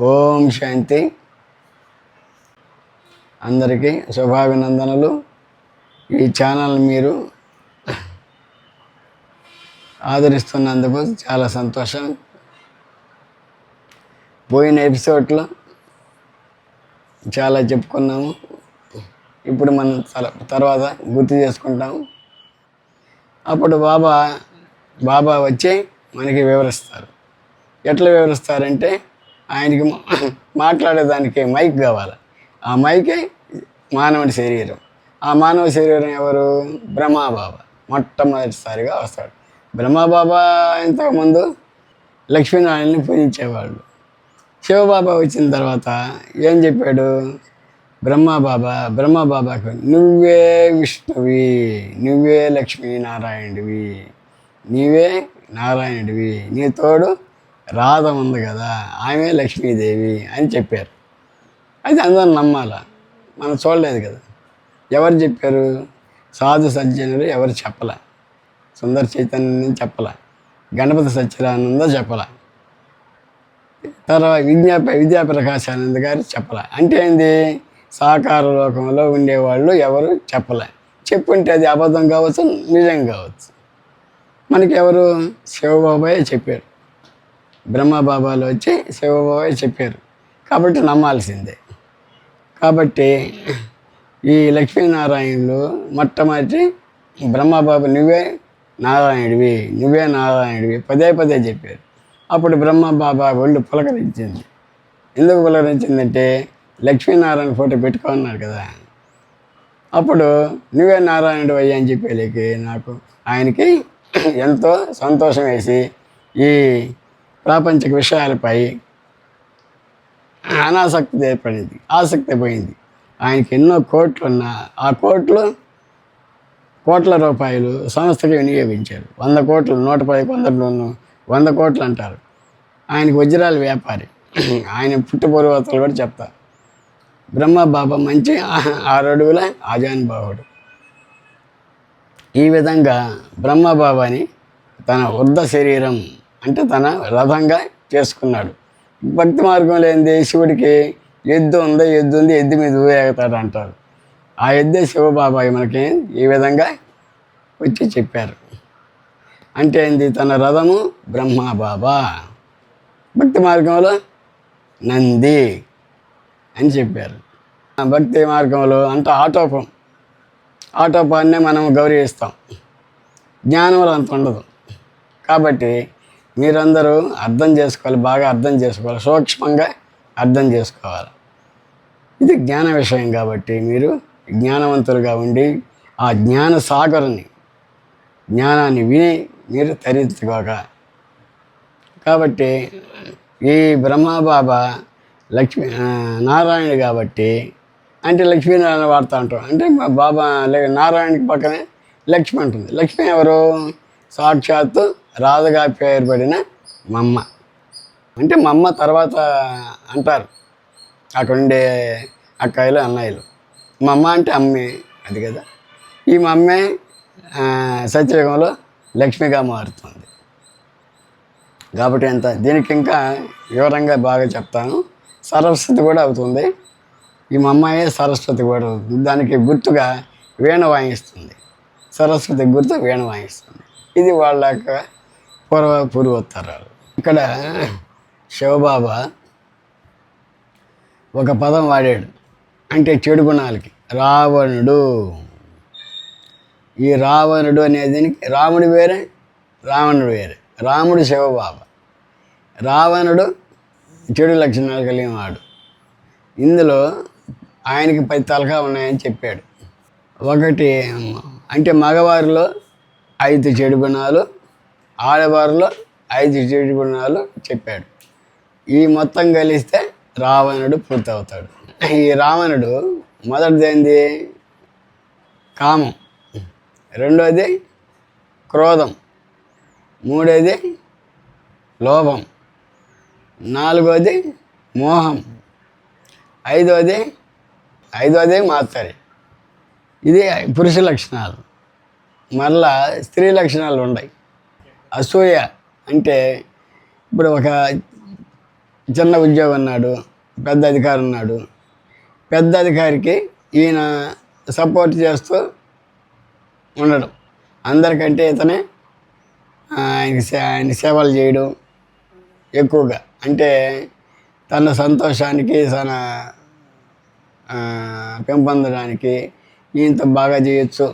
ఓం శాంతి. అందరికీ శుభాభినందనలు. ఈ ఛానల్ మీరు ఆదరిస్తున్నందుకు చాలా సంతోషం. పోయిన ఎపిసోడ్లో చాలా చెప్పుకున్నాము. ఇప్పుడు మనం తర్వాత గుర్తు చేసుకుంటాము. అప్పుడు బాబా వచ్చి మనకి వివరిస్తారు. ఎట్లా వివరిస్తారంటే, ఆయనకి మాట్లాడేదానికి మైక్ కావాలి. ఆ మైకే మానవుడి శరీరం. ఆ మానవ శరీరం ఎవరు? బ్రహ్మాబాబా మొట్టమొదటిసారిగా వస్తాడు. బ్రహ్మబాబా ఇంతకుముందు లక్ష్మీనారాయణని పూజించేవాళ్ళు. శివబాబా వచ్చిన తర్వాత ఏం చెప్పాడు? బ్రహ్మబాబాకు నువ్వే విష్ణువి, నువ్వే లక్ష్మీనారాయణుడివి, నీవే నారాయణుడివి, నీ తోడు రాధ ఉంది కదా, ఆమె లక్ష్మీదేవి అని చెప్పారు. అయితే అందరూ నమ్మాలా? మనం చూడలేదు కదా. ఎవరు చెప్పారు? సాధు సజ్జనులు ఎవరు చెప్పలే. సుందర చైతన్యం చెప్పలే, గణపతి సత్యనారాయణ చెప్పలే, తర్వాత విద్యాప్రకాశానంద గారు చెప్పలే. అంటే ఏంది? సాకార లోకంలో ఉండేవాళ్ళు ఎవరు చెప్పలే. చెప్పుంటే అది అబద్ధం కావచ్చు, నిజం కావచ్చు. మనకి ఎవరు? శివబాబాయే చెప్పారు. బ్రహ్మబాబాలు వచ్చి శివబాబాయే చెప్పారు కాబట్టి నమ్మాల్సిందే. కాబట్టి ఈ లక్ష్మీనారాయణులు మొట్టమొదటి బ్రహ్మబాబా నువ్వే నారాయణుడివి పదే చెప్పారు. అప్పుడు బ్రహ్మబాబా ఒళ్ళు పులకరించింది. ఎందుకు పులకరించిందంటే, లక్ష్మీనారాయణ ఫోటో పెట్టుకున్నాడు కదా. అప్పుడు నువ్వే నారాయణుడు అయ్యా అని చెప్పేలేకి నాకు ఆయనకి ఎంతో సంతోషం వేసి ఈ ప్రాపంచిక విషయాలపై అనాసక్తి ఏర్పడింది, ఆసక్తి పోయింది. ఆయనకి ఎన్నో కోట్లు ఉన్నా ఆ కోట్ల రూపాయలు సంస్థకి వినియోగించారు. 100 కోట్లు, 110 కొందరు 100 కోట్లు అంటారు. ఆయనకి వజ్రాల వ్యాపారి. ఆయన పుట్టుపూర్వతలు కూడా చెప్తారు. బ్రహ్మబాబా మంచి 6 అడుగుల ఆజానుబాహుడు. ఈ విధంగా బ్రహ్మబాబాని తన వృద్ధ శరీరం అంటే తన రథంగా చేసుకున్నాడు. భక్తి మార్గంలో ఏంది? శివుడికి ఎద్దు ఉంది, ఎద్దు మీద ఊరేగుతాడు అంటారు. ఆ ఎద్దే శివబాబాయి మనకి ఈ విధంగా వచ్చి చెప్పారు. అంటే ఏంది? తన రథము బ్రహ్మబాబా, భక్తి మార్గంలో నంది అని చెప్పారు. భక్తి మార్గంలో అంటే ఆటోపాన్నే మనం గౌరవిస్తాం. జ్ఞానంలో అంత ఉండదు. కాబట్టి మీరందరూ అర్థం చేసుకోవాలి, బాగా అర్థం చేసుకోవాలి, సూక్ష్మంగా అర్థం చేసుకోవాలి. ఇది జ్ఞాన విషయం కాబట్టి మీరు జ్ఞానవంతులుగా ఉండి ఆ జ్ఞాన జ్ఞానాన్ని విని మీరు తరించుకోక. కాబట్టి ఈ బ్రహ్మబాబా నారాయణుడు కాబట్టి, అంటే లక్ష్మీనారాయణ వాడుతూ ఉంటాం. అంటే బాబా నారాయణకి పక్కనే లక్ష్మి ఉంటుంది. లక్ష్మి ఎవరు? సాక్షాత్తు రాధగా పేరుపడిన మమ్మ. అంటే మమ్మ తర్వాత అంటారు అక్కడ ఉండే అక్కాయిలు అన్నయ్యలు. మమ్మ అంటే అమ్మే, అది కదా. ఈ మమ్మే సత్యయుగంలో లక్ష్మిగా మారుతుంది. కాబట్టి దీనికి ఇంకా వివరంగా బాగా చెప్తాను. సరస్వతి కూడా అవుతుంది. ఈ మమ్మాయే సరస్వతి కూడా అవుతుంది. దానికి గుర్తుగా వీణ వాయిస్తుంది. సరస్వతి గుర్తు వీణ వాయిస్తుంది. ఇది వాళ్ళ యొక్క పూర్వోత్తరాలు. ఇక్కడ శివబాబా ఒక పదం వాడాడు, అంటే చెడు గుణాలకి. రావణుడు. ఈ రావణుడు అనేది రాముడు వేరే, రావణుడు వేరే. రాముడు శివబాబా, రావణుడు చెడు లక్షణాలు కలిగిన వాడు. ఇందులో ఆయనకి 10 తలకాలు ఉన్నాయని చెప్పాడు. ఒకటి అంటే మగవారిలో 5 చెడు గుణాలు, ఆడవారిలో 5 చెడు గుణాలు చెప్పాడు. ఈ మొత్తం కలిస్తే రావణుడు పూర్తవుతాడు. ఈ రావణుడు మొదటిది ఏంది? కామం, రెండోది క్రోధం, మూడోది లోభం, నాలుగోది మోహం, ఐదోది మాత్సర్యం. ఇది పురుష లక్షణాలు. మరలా స్త్రీ లక్షణాలు ఉన్నాయి. అసూయ అంటే ఇప్పుడు ఒక చిన్న ఉద్యోగం ఉన్నాడు, పెద్ద అధికారి ఉన్నాడు. పెద్ద అధికారికి ఈయన సపోర్ట్ చేస్తూ ఉండడం, అందరికంటే ఇతనే ఆయన సేవలు చేయడం ఎక్కువగా. అంటే తన సంతోషానికి, తన పెంపొందడానికి ఈయనతో బాగా చేయొచ్చు,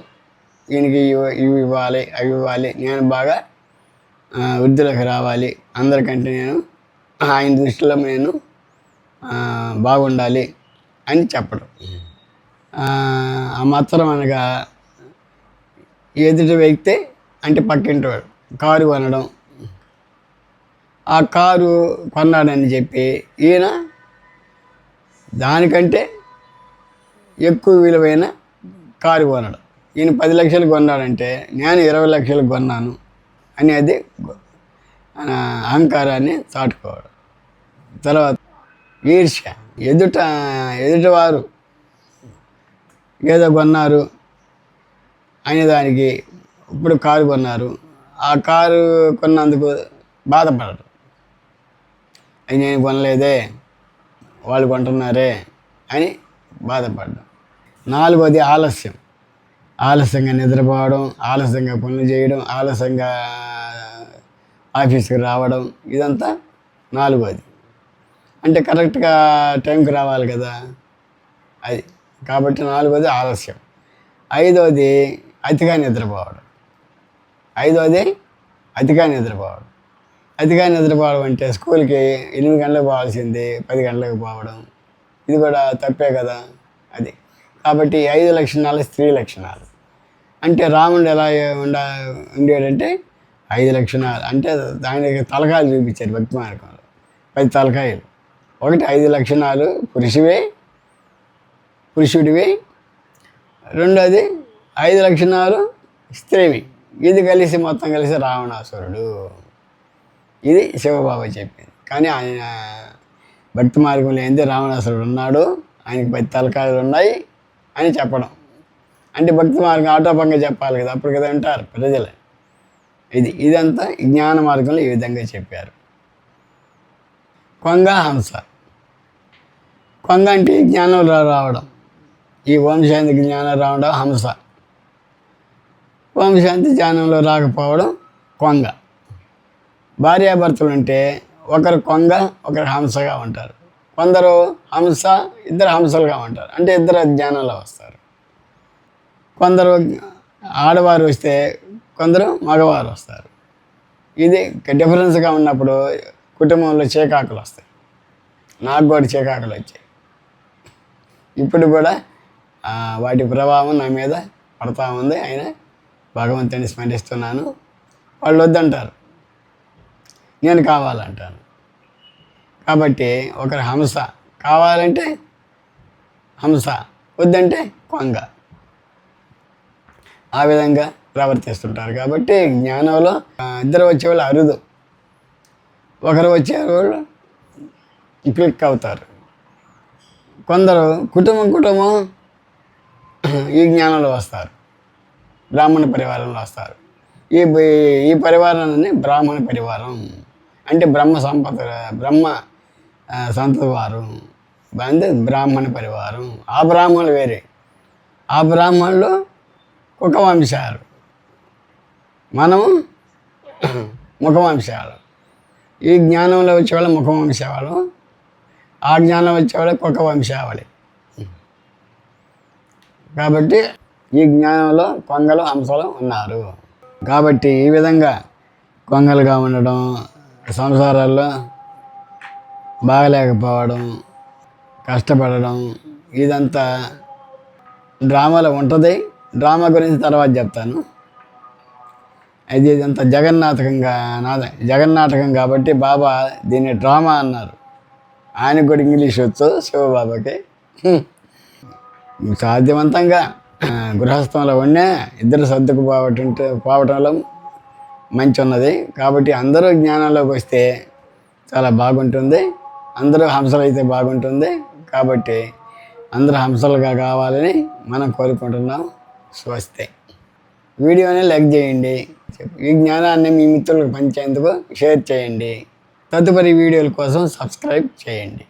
ఈయనకి ఇవి ఇవ్వాలి, అవి ఇవ్వాలి, నేను బాగా వృద్ధిలోకి రావాలి, అందరికంటే నేను ఆయన దృష్టిలో నేను బాగుండాలి అని చెప్పడం. ఆ మాత్రం అనగా ఎదుటి వ్యక్తి అంటే పక్కింటి వాడు కారు కొనడం, ఆ కారు కొన్నాడని చెప్పి ఈయన దానికంటే ఎక్కువ విలువైన కారు కొనడం. ఈయన 10 లక్షలు కొన్నాడంటే నేను 20 లక్షలకు కొన్నాను అనేది అహంకారాన్ని చాటుకోవడం. తర్వాత ఈర్ష్య, ఎదుటివారు ఏదో కొన్నారు అనేదానికి, ఇప్పుడు కారు కొన్నారు, ఆ కారు కొన్నందుకు బాధపడరు. అది నేను కొనలేదే, వాళ్ళు కొంటున్నారే అని బాధపడ్డం. 4వది ఆలస్యం, ఆలస్యంగా నిద్రపోవడం, ఆలస్యంగా పనులు చేయడం, ఆలస్యంగా ఆఫీస్కి రావడం, ఇదంతా 4వది. అంటే కరెక్ట్గా టైంకి రావాలి కదా అది. కాబట్టి 4వది ఆలస్యం. 5వది అతిగా నిద్రపోవడం. 5వది అతిగా నిద్రపోవడం. అతిగా నిద్రపోవడం అంటే స్కూల్కి 8 గంటలకు పోవాల్సింది 10 గంటలకు పోవడం, ఇది కూడా తప్పే కదా అది. కాబట్టి 5 లక్షణాలు స్త్రీ లక్షణాలు. అంటే రాముడు ఎలా ఉండేటంటే 5 లక్షణాలు, అంటే దానికి తలకాయలు చూపించారు భక్తి మార్గంలో, 10 తలకాయలు. ఒకటి 5 లక్షణాలు పురుషుడివి, రెండోది 5 లక్షణాలు స్త్రీవి. ఇది కలిసి మొత్తం కలిసి రావణాసురుడు. ఇది శివబాబా చెప్పింది. కానీ ఆయన భక్తి మార్గంలో ఏంది రావణాసురుడు ఉన్నాడు, ఆయనకి 10 తలకాయలు ఉన్నాయి అని చెప్పడం. అంటే భక్తి మార్గం ఆటోపంగా చెప్పాలి కదా, అప్పుడు కదా వింటారు ప్రజలు. ఇదంతా జ్ఞాన మార్గంలో ఈ విధంగా చెప్పారు. కొంగ హంస. కొంగ అంటే జ్ఞానం రావడం, ఈ ఓంశాంతి జ్ఞానం రావడం హంస. ఓంశాంతి జ్ఞానంలో రాకపోవడం కొంగ. భార్యాభర్తలు ఉంటే ఒకరు కొంగ, ఒకరు హంసగా ఉంటారు. కొందరు హంస, ఇద్దరు హంసలుగా ఉంటారు, అంటే ఇద్దరు జ్ఞానంలో వస్తారు. కొందరు ఆడవారు వస్తే కొందరు మగవారు వస్తారు. ఇది డిఫరెన్స్గా ఉన్నప్పుడు కుటుంబంలో చేకాకులు వస్తాయి. నాకు కూడా చేకాకులు వచ్చాయి. ఇప్పుడు కూడా వాటి ప్రభావం నా మీద పడతా ఉంది. అయినా భగవంతుని స్మరిస్తున్నాను. వాళ్ళు వద్దంటారు, నేను కావాలంటాను. కాబట్టి ఒకరు హంస కావాలంటే హంస, వద్దంటే కొంగ. ఆ విధంగా ప్రవర్తిస్తుంటారు. కాబట్టి జ్ఞానంలో ఇద్దరు వచ్చేవాళ్ళు అరుదు, ఒకరు వచ్చేవాళ్ళు క్లిక్ అవుతారు. కొందరు కుటుంబం ఈ జ్ఞానంలో వస్తారు, బ్రాహ్మణ పరివారంలో వస్తారు. ఈ పరివారాన్ని బ్రాహ్మణ పరివారం అంటే బ్రహ్మ సంతతి వారు అంటే బ్రాహ్మణ పరివారం. ఆ బ్రాహ్మణులు వేరే, ఆ బ్రాహ్మణులు కుకవంశాలు, మనము ముఖవంశాలు. ఈ జ్ఞానంలో వచ్చేవాళ్ళు ముఖవంశాలు, ఆ జ్ఞానం వచ్చేవాళ్ళు కుకవంశావళి. కాబట్టి ఈ జ్ఞానంలో కొంగలు హంసలు ఉన్నారు. కాబట్టి ఈ విధంగా కొంగలుగా ఉండడం, సంసారాల్లో బాగలేకపోవడం, కష్టపడడం, ఇదంతా డ్రామాలో ఉంటుంది. డ్రామా గురించి తర్వాత చెప్తాను. ఇదంతా జగన్నాటకం కాబట్టి బాబా దీన్ని డ్రామా అన్నారు. ఆయనకు కూడా ఇంగ్లీష్ వచ్చు శివబాబాకి. సాధ్యవంతంగా గృహస్థంలో ఉండే ఇద్దరు పోవటంలో మంచి ఉన్నది. కాబట్టి అందరూ జ్ఞానంలోకి వస్తే చాలా బాగుంటుంది. అందరూ హంసలు అయితే బాగుంటుంది. కాబట్టి అందరూ హంసలుగా కావాలని మనం కోరుకుంటున్నాం. స్వస్తి. వీడియోని లైక్ చేయండి. ఈ జ్ఞానాన్ని మీ మిత్రులకు పంచేందుకు షేర్ చేయండి. తదుపరి వీడియోల కోసం సబ్స్క్రైబ్ చేయండి.